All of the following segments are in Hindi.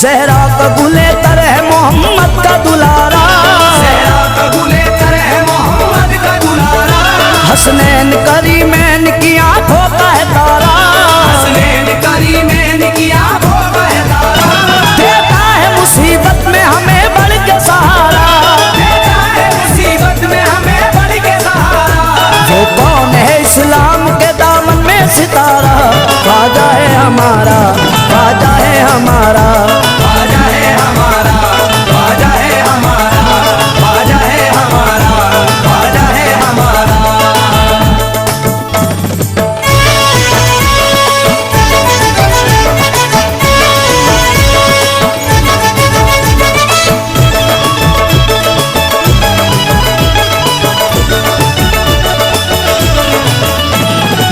ज़हरा का गुले तरह मोहम्मद का दुलारा, ज़हरा का गुले तरह मोहम्मद का दुलारा, हसनैन करीमैन की आंखों का है तारा, हसनैन करीमैन की आंखों का है तारा, देता है मुसीबत में हमें बढ़ के सहारा, देता है मुसीबत में हमें बढ़ के सहारा। वो कौन है इस्लाम के दामन में सितारा, ख्वाजा है हमारा, ख्वाजा है हमारा, ख्वाजा है हमारा, ख्वाजा है हमारा, ख्वाजा है हमारा, ख्वाजा है हमारा।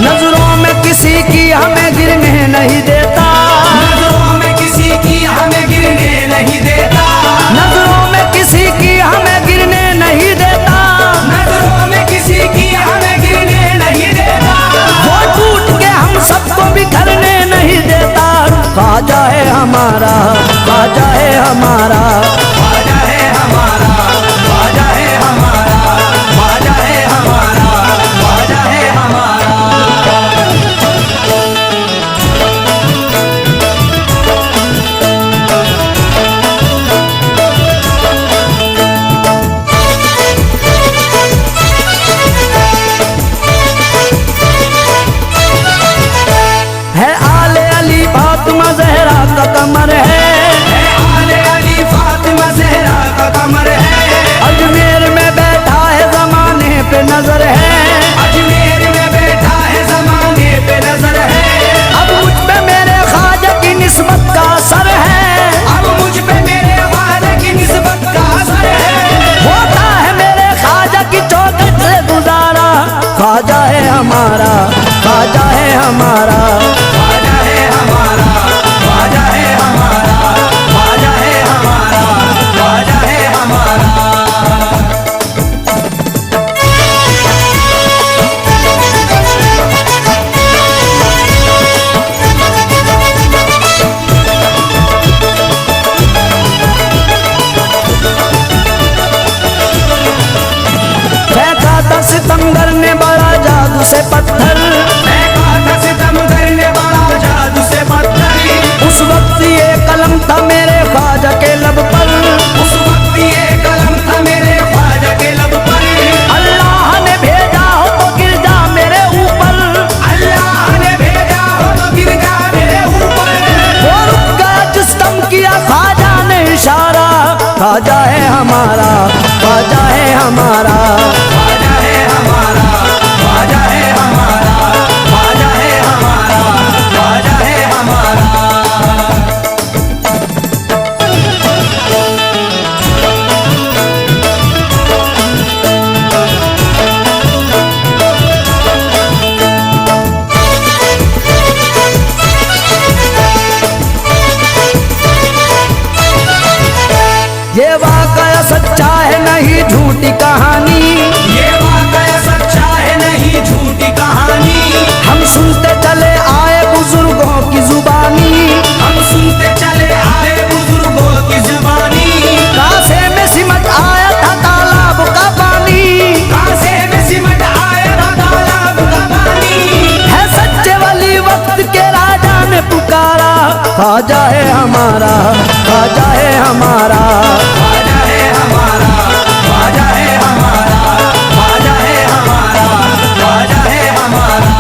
नजरों में किसी की हमें गिरने नहीं देता, नजरों में किसी की हमें गिरने नहीं देता, नजरों में किसी की हमें गिरने नहीं देता, नजरों में किसी की हमें गिरने नहीं देता। वो टूट के हम सबको बिखरने नहीं देता, ख्वाजा है हमारा, ख्वाजा है हमारा, ख्वाजा है हमारा, ख्वाजा है हमारा, ख्वाजा है हमारा, ख्वाजा है हमारा। है आले अली फातिमा ज़हरा का कमर है, आले अली फातिमा ज़हरा का कमर है, अजमेर में बैठा है ज़माने पे नजर है, अजमेर में बैठा है ज़माने पे नजर है। अब मुझ पे मेरे ख्वाजा की निस्बत का असर है, अब मुझ पे मेरे ख्वाजा की निस्बत का असर है। होता है मेरे ख्वाजा की चौखट से गुजारा, ख्वाजा है हमारा, ख्वाजा है हमारा, ख्वाजा है हमारा, ख्वाजा है हमारा, ख्वाजा है हमारा, ख्वाजा है हमारा। फेंका था सितमगर ने बड़ा जादू से पत्थर, फेंका था सितमगर ने बड़ा जादू से पत्थर, उस वक्त ये कलम था मेरे ख्वाजा के लब पर, उस वक्त ये कलम था मेरे ख्वाजा के लब पर। अल्लाह ने भेजा हो तो गिर जा मेरे ऊपर, अल्लाह ने भेजा हो तो गिर जा मेरे ऊपर। वो रुक गया जिस दम किया ख्वाजा ने इशारा, ख्वाजा है हमारा, ख्वाजा है हमारा, ख्वाजा है हमारा, ख्वाजा है हमारा, ख्वाजा है हमारा, ख्वाजा है हमारा। ये वाकया सच्चा है नहीं झूठी कहानी, ये वाकया सच्चा है नहीं झूठी कहानी। हम सुनते चले आए बुजुर्गों की जुबानी, हम सुनते चले आए बुजुर्गों की जुबानी। कासे में सिमट आया था तालाब का पानी, कासे में सिमट आया था तालाब का पानी। है सच्चे वाली वक्त के राजा ने पुकारा, ख्वाजा है हमारा, ख्वाजा है हमारा, ख्वाजा है हमारा, ख्वाजा है हमारा, ख्वाजा है हमारा, ख्वाजा है हमारा।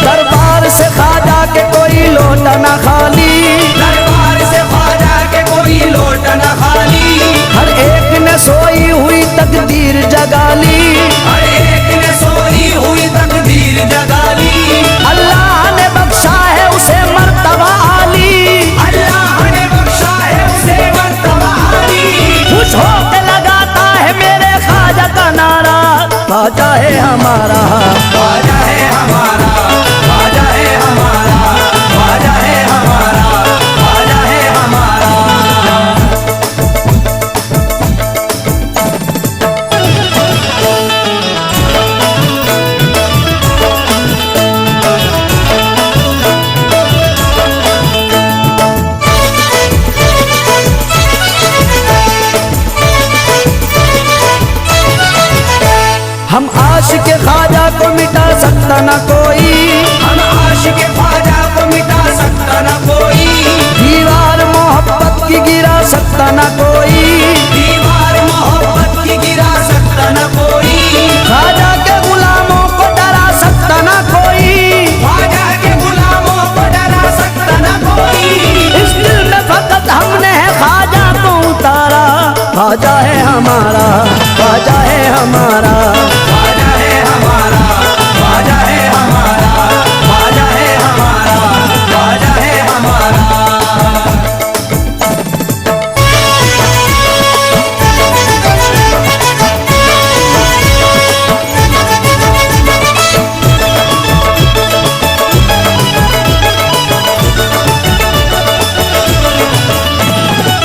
दरबार से ख्वाजा के कोई लोटा न खाली, दरबार से ख्वाजा के कोई लोट न खाली। हर एक ने सोई हुई तकदीर जगा ली, हर एक ने सोई हुई तकदीर जगा ली। अल्लाह ने बख्शा है उसे मर्तबा आली, अल्लाह ने बख्शा है उसे मर्तबा आली। खुश होके लगाता है मेरे ख्वाजा का नारा, ख्वाजा है हमारा, ख्वाजा है हमारा, ख्वाजा है हमारा, ख्वाजा है हमारा, सकता न कोई, हम आशिक ख्वाजा को मिटा सकता न कोई, दीवार मोहब्बत की गिरा सकता न कोई, दीवार मोहब्बत की गिरा सकता न कोई, ख्वाजा के गुलामों को डरा सकता न कोई, ख्वाजा के गुलामों को डरा सकता न कोई। इस दिल में फकत हमने है ख्वाजा को उतारा, ख्वाजा है हमारा, ख्वाजा है हमारा, ख्वाजा है हमारा, ख्वाजा है हमारा, ख्वाजा है हमारा, ख्वाजा है हमारा।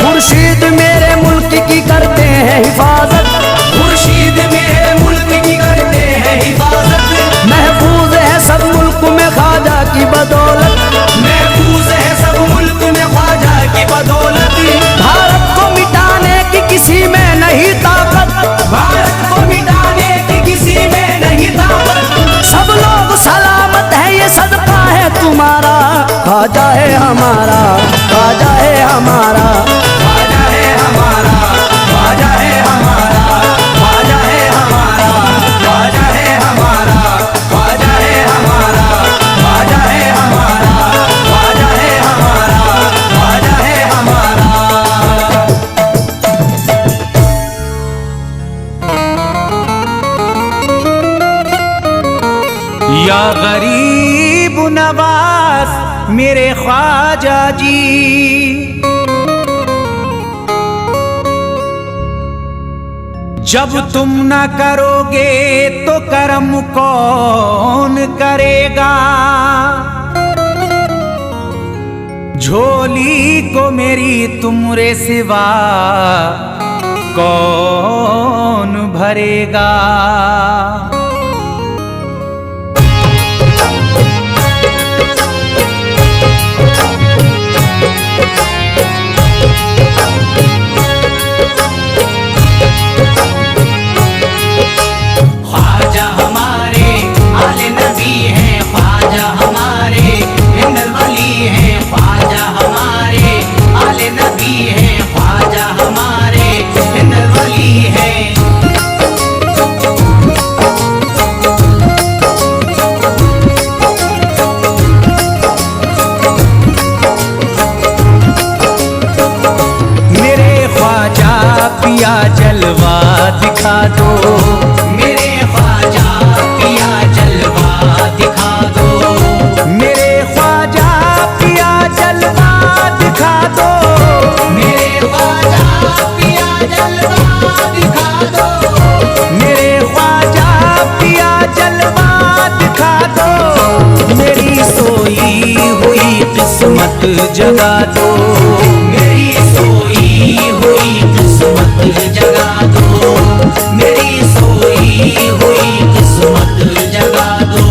मुर्शीद मेरे मुल्क की करते हैं हिफाजत, मुर्शीद मेरे मुल्क की करते हैं हिफाजत, महफूज है सब मुल्क में ख्वाजा की बदौलत, महफूज है सब मुल्क में ख्वाजा की बदौलत, भारत को मिटाने की किसी में नहीं ताकत, भारत को मिटाने की किसी में नहीं ताकत, सब लोग सलामत है ये सदका है तुम्हारा, ख्वाजा है हमारा, ख्वाजा है हमारा, ख्वाजा है हमारा, ख्वाजा है हमारा, ख्वाजा है हमारा, ख्वाजा है हमारा, ख्वाजा है हमारा, ख्वाजा है हमारा, ख्वाजा है हमारा, ख्वाजा है हमारा। या गरीब नवाज मेरे ख्वाजा जी, जब तुम न करोगे तो करम कौन करेगा, झोली को मेरी तुमरे सिवा कौन भरेगा। ख्वाजा हमारे आले नबी हैं, ख्वाजा हमारे हिंदल वली हैं, ख्वाजा हमारे आले नबी हैं, ख्वाजा हमारे हिंदल वली हैं। मेरे ख्वाजा पिया जलवा दिखा दो, मेरे ख्वाजा पिया जलवा दिखा दो, मेरे ख्वाजा पिया जलवा दिखा दो, मेरे ख्वाजा पिया जलवा दिखा दो, मेरे ख्वाजा पिया जलवा दिखा दो, मेरी सोई हुई किस्मत जगा दो, मेरी सोई हुई किस्मत जगा दो, मेरी सोई हुई किस्मत जगा दो।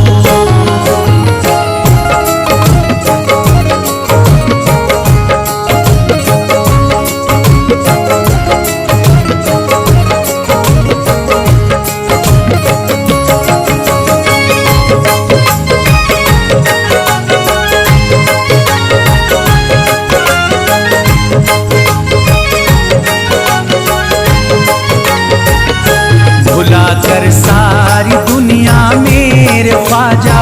भुला कर सारी दुनिया मेरे ख्वाजा,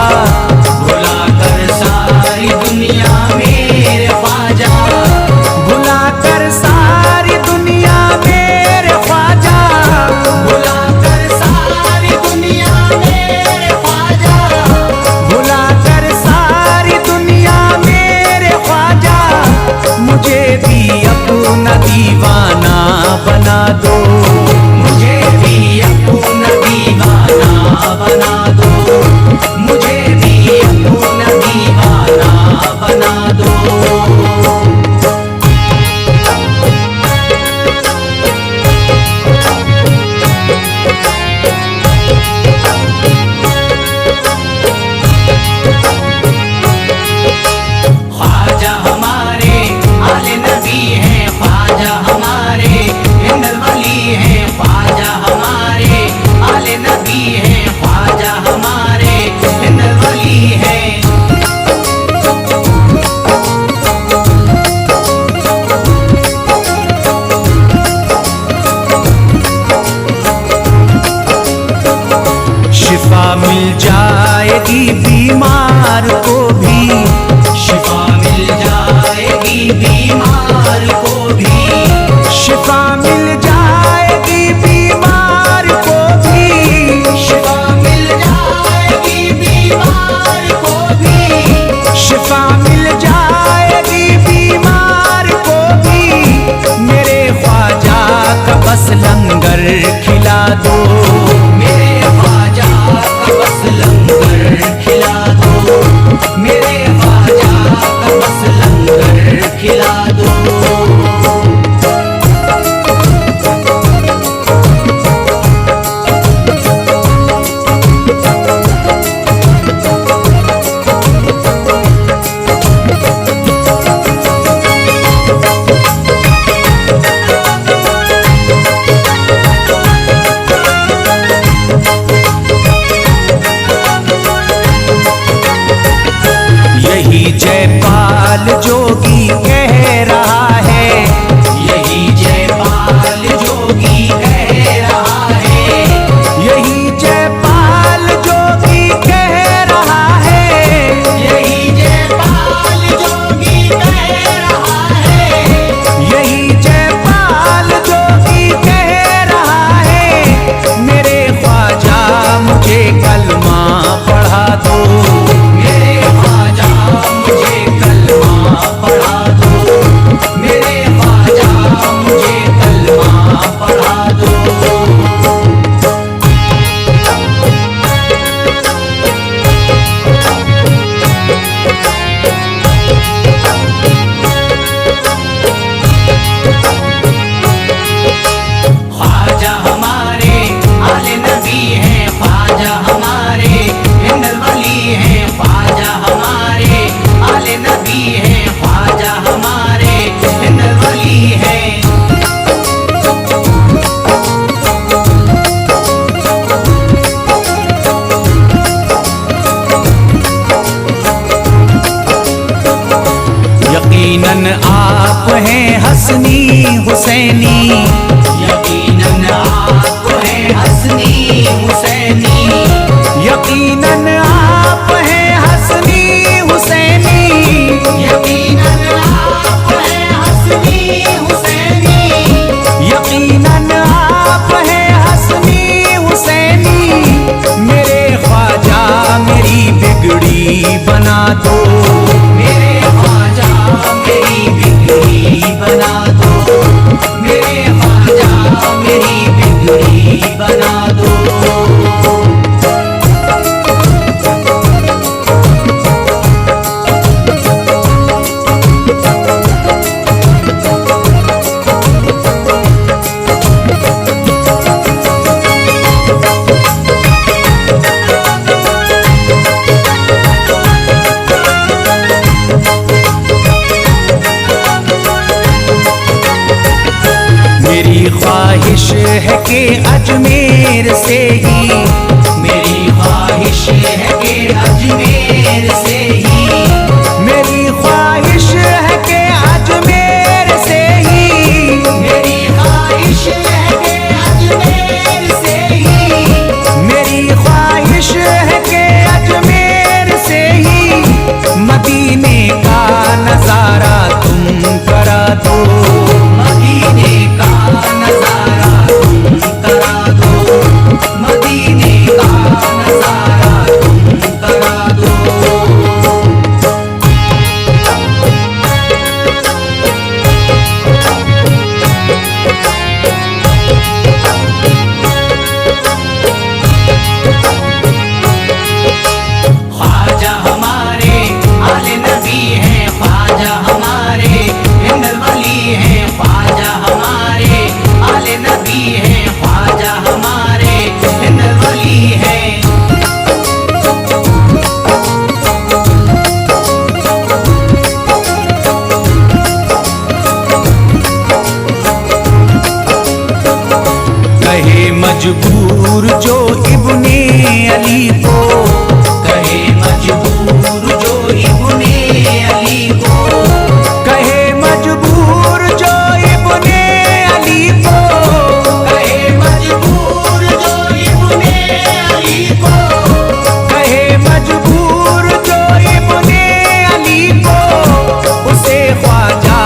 भुला कर सारी दुनिया मेरे ख्वाजा, भुला कर सारी दुनिया मेरे ख्वाजा, भुला कर सारी दुनिया मेरे ख्वाजा, भुला कर सारी दुनिया मेरे ख्वाजा, मुझे भी अपना दीवाना बना दो, मुझे भी अपना दीवाना बना दो, मुझे भी अपना दीवाना बना दो। ख्वाजा हमारे आले नबी हैं, ख्वाजा हमारे हिंदल वली हैं, ख्वाजा हमारे आले नबी हैं, ख्वाजा हमारे बीमार को भी शिफा मिल जाएगी बीमार को भी, शिफा मिल जाएगी बीमार को भी शिफा मिल जाएगी बीमार को भी। मेरे ख्वाजा का बस लंगर खिला दो, मेरे ख्वाजा का बस लंगर खिला दो, मेरे ख्वाजा का बस लंगर खिला दो। यही जयपाल जोगी कह रहा है, यही जयपाल जोगी कह रहा है, यही जयपाल जोगी कह रहा है, यही जयपाल जोगी कह रहा है, यही जयपाल जोगी कह रहा है। मेरे ख्वाजा मुझे कलमा पढ़ा दो, मेरे ख्वाजा मुझे कलमा पढ़ा दो, मेरे ख्वाजा मुझे कलमा पढ़ा दो। ख्वाजा हमारे आले नबी हैं, ख्वाजा हमारे हिंदल वली हैं, ख्वाजा हमारे आले नबी हैं, ख्वाजा हमारे हिंदल वली हैं। यकीनन आप हैं हसनी हुसैनी, यकीनन आप हैं हसनी हुसैनी, यकीनन आप हैं हसनी हुसैनी, यकीनन आप हैं हसनी हुसैनी, यकीनन आप हैं हसनी हुसैनी। मेरे ख्वाजा मेरी बिगड़ी बना दो, मेरे ख्वाजा मेरी बिगड़ी बना दो, मेरे ख्वाजा मेरी बिगड़ी बना दो। मेरी ख्वाहिश है कि अजमेर से ही, मेरी ख्वाहिश है कि अजमेर से ही, मेरी ख्वाहिश है कि अजमेर से ही, मेरी ख्वाहिश है कि अजमेर से ही, मेरी ख्वाहिश है कि अजमेर से ही मदीने का नजारा तुम करा दो, मदीने का नजारा तुम करा दो, मदीने का नजारा तुम करा दो। ख्वाजा हमारे आले नबी हैं, ख्वाजा हमारे हिंदल वली हैं, ख्वाजा हमारे आले नबी हैं, ख्वाजा हमारे हिंदल वली हैं। कहे मजबूर जो इब्ने अली को, कहे मजबूर जो इब्ने अली को, कहे मजबूर जो इब्ने अली को, कहे मजबूर जो इब्ने अली को, कहे मजबूर जो इब्ने अली को, उसे ख्वाजा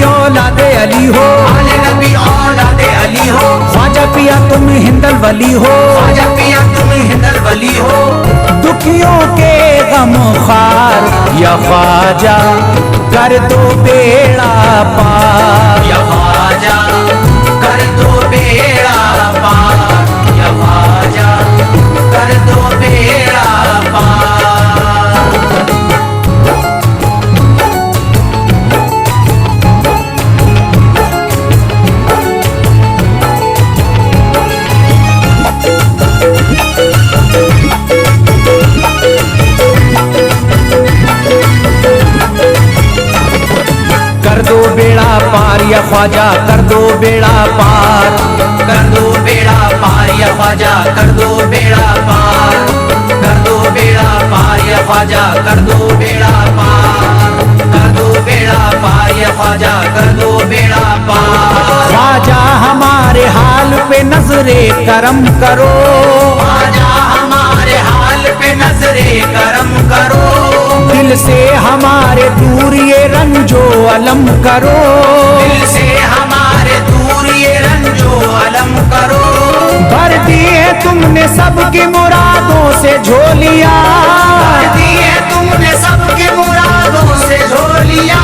औलादे अली हो, आले नबी औलादे अली हो, ख्वाजा पिया तुम हिंदल वली हो, ख्वाजा पिया तुम हिंदल वली हो, दुखियों के गम खार या ख्वाजा कर दो बेड़ा पार, या ख्वाजा कर दो बेड़ा पार, या ख्वाजा कर दो बेड़ा पार। कर दो बेड़ा पार या ख्वाजा कर दो बेड़ा पार, कर दो बेड़ा पार या ख्वाजा कर दो बेड़ा पार, कर दो बेड़ा पार या ख्वाजा कर दो बेड़ा पार, कर दो बेड़ा पार या ख्वाजा कर दो बेड़ा पार। ख्वाजा हमारे हाल पे नजरे करम करो, ख्वाजा हमारे हाल पे नजरे करम करो, दिल से हमारे दूर ये रंजो अलम करो, दिल से हमारे दूर ये रंजो अलम करो। भर दी है तुमने सबकी मुरादों से झोलियां, भर दी है तुमने सबकी मुरादों से झोलियां,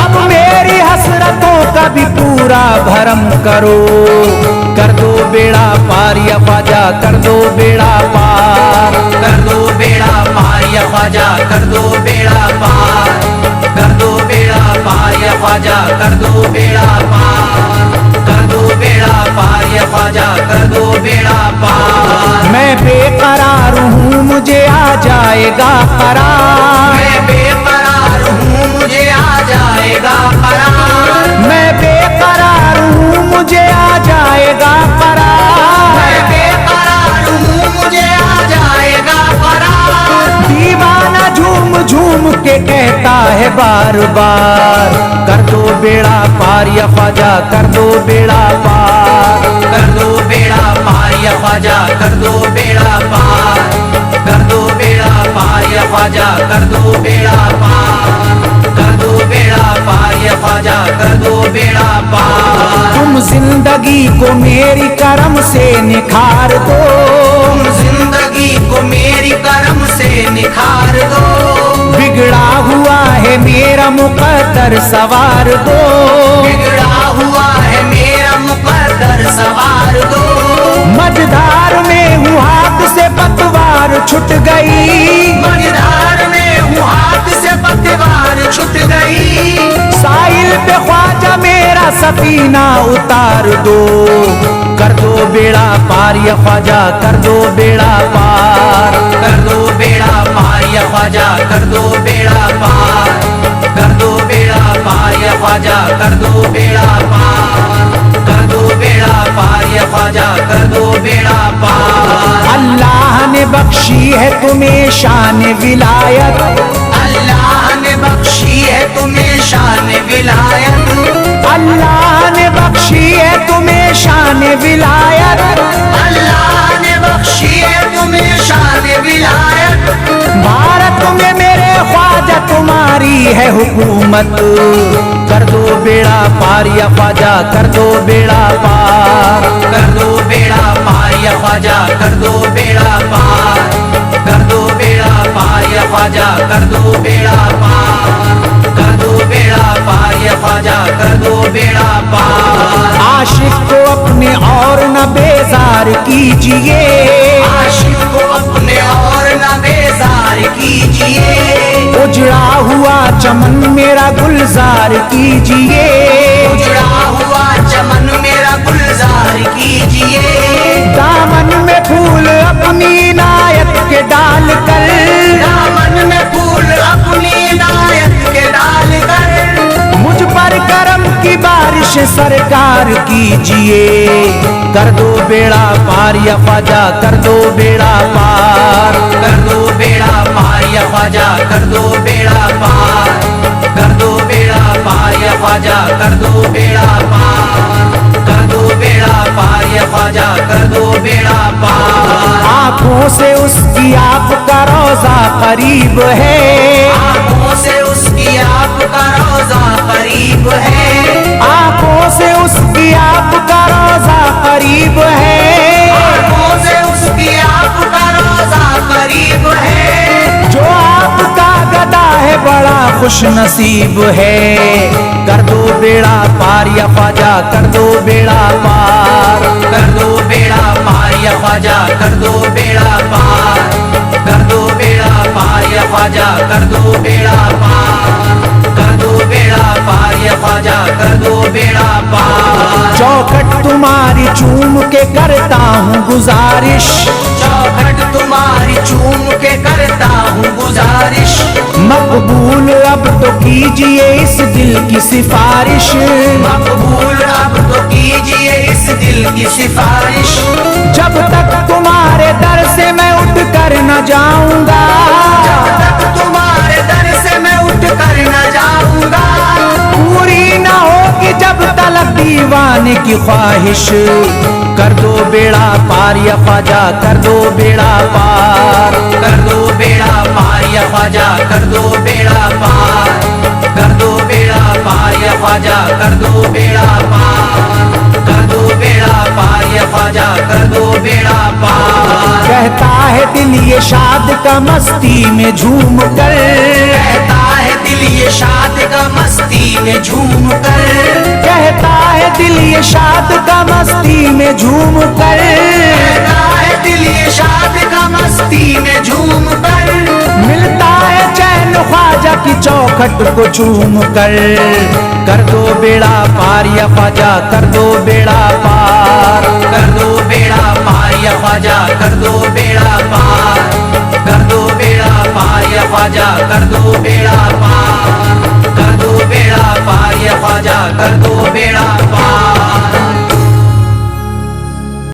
अब मेरी हसरतों का भी पूरा भरम करो, कर दो बेड़ा पार या ख्वाजा कर दो बेड़ा पार, कर दो बेड़ा पार या ख्वाजा कर दो बेड़ा पार, कर दो बेड़ा पार या ख्वाजा कर दो बेड़ा पार, कर दो बेड़ा पार या ख्वाजा कर दो बेड़ा पार। मैं बेकरार हूँ मुझे आ जाएगा करार, मैं बेकरार हूँ मुझे आ जाएगा करार, मैं बेकरार हूँ मुझे आ जाएगा करार, मैं बेकरार हूँ मुझे आ जाएगा करार। दीवाना झूम झूम के कहता है बार बार, कर दो बेड़ा पार या ख्वाजा कर दो बेड़ा पार, कर दो बेड़ा पार या ख्वाजा कर दो बेड़ा पार, कर दो बेड़ा पार या ख्वाजा कर दो बेड़ा पार, कर दो बेड़ा पार या ख्वाजा कर दो बेड़ा पार। तुम जिंदगी को मेरी करम से निखार दो, तुम जिंदगी को मेरी करम से निखार दो, बिगड़ा हुआ है मेरा मुकद्दर सवार दो, बिगड़ा हुआ है मेरा मुकद्दर सवार दो। मझधार में हूँ हाथ से पतवार छूट गई, मझधार में हूँ हाथ से पतवार छूट गई, साहिल पे ख्वाजा मेरा सफीना उतार दो, कर दो बेड़ा पार या ख्वाजा कर दो बेड़ा पार, कर दो बेड़ा पार या ख्वाजा कर दो बेड़ा पार, कर दो बेड़ा पार या ख्वाजा कर दो बेड़ा पार, कर दो बेड़ा पार या ख्वाजा कर दो बेड़ा पार। अल्लाह ने बख्शी है तुम्हें शान विलायत, अल्लाह ने बख्शी है तुम्हें शान विलायत, अल्लाह ने बख्शी है तुम्हें शान विलायत, अल्लाह ने बख्शी है तुम्हें शान विलायत। भारत में मेरे ख्वाजा तुम्हारी है हुकूमत, कर दो बेड़ा पार या ख्वाजा कर दो बेड़ा पार, कर दो बेड़ा पार या ख्वाजा कर दो बेड़ा पार, कर दो बेड़ा पार या ख्वाजा कर दो बेड़ा पार, कर दो बेड़ा पार या ख्वाजा कर दो बेड़ा पार। आशिक को अपने और न बेजार कीजिए, आशिक को अपने और न बेजार कीजिए, उजड़ा हुआ चमन मेरा गुलजार कीजिए, उजड़ा हुआ चमन मेरा गुलजार कीजिए, दामन में फूल अपनी नायत के डाल कर, दामन में फूल अपनी नायत के डाल कर, मुझ पर करम की बारिश सरकार कीजिए, कर दो बेड़ा पार या ख्वाजा कर दो बेड़ा पार, कर दो बेड़ा पार या ख्वाजा कर दो बेड़ा पार, कर दो बेड़ा पार या ख्वाजा कर दो बेड़ा पार, कर दो बेड़ा पार या ख्वाजा कर दो बेड़ा पार। आंखों से उसकी आपका रोजा करीब है, आंखों से उसकी उसकी आपका रोजा करीब है, आंखों से उसकी आपका रोजा करीब है, आंखों से उसकी आपका रोजा करीब है। जो आपका गदा है बड़ा खुश नसीब है। कर दो बेड़ा पार या ख्वाजा, कर दो बेड़ा पार, कर दो बेड़ा पार या ख्वाजा, कर दो बेड़ा पार, कर दो बेड़ा पार या ख्वाजा, कर दो बेड़ा पार, कर दो बेड़ा पार या ख्वाजा, कर दो बेड़ा पार। चौखट तुम्हारी चूम के करता हूँ गुजारिश, चौखट तुम्हारी चूम के करता हूँ गुजारिश, मकबूल अब तो कीजिए इस दिल की सिफारिश, मकबूल अब तो कीजिए इस दिल की सिफारिश। जब तक तुम्हारे दर से मैं उठ कर न जाऊंगा, जब तक तुम्हारे दर से मैं उठ कर न जाऊंगा, पूरी न होगी जब तलक दीवाने की ख्वाहिश। कर दो बेड़ा पार या ख्वाजा, कर दो बेड़ा पार, कर दो बेड़ा पार या ख्वाजा, कर दो बेड़ा पार, कर दो बेड़ा पार या ख्वाजा, कर दो बेड़ा पार, कर दो बेड़ा पार या ख्वाजा, कर दो बेड़ा पार। कहता है दिल ये शाद का मस्ती में झूम कर, कहता है दिल ये शाद का मस्ती में झूम कर, कहता है दिल ये शाद का मस्ती में झूम कर, कहता है दिल ये शाद का मस्ती में झूम कर। मिलता है चैन ख्वाजा की चौखट को चूम कर दो बेड़ा पार या ख्वाजा, कर दो बेड़ा पार, कर दो बेड़ा पार या ख्वाजा, कर दो बेड़ा पार, कर दो बेड़ा पार या ख्वाजा, कर दो बेड़ा पार, कर दो बेड़ा पार या ख्वाजा, कर दो बेड़ा पार।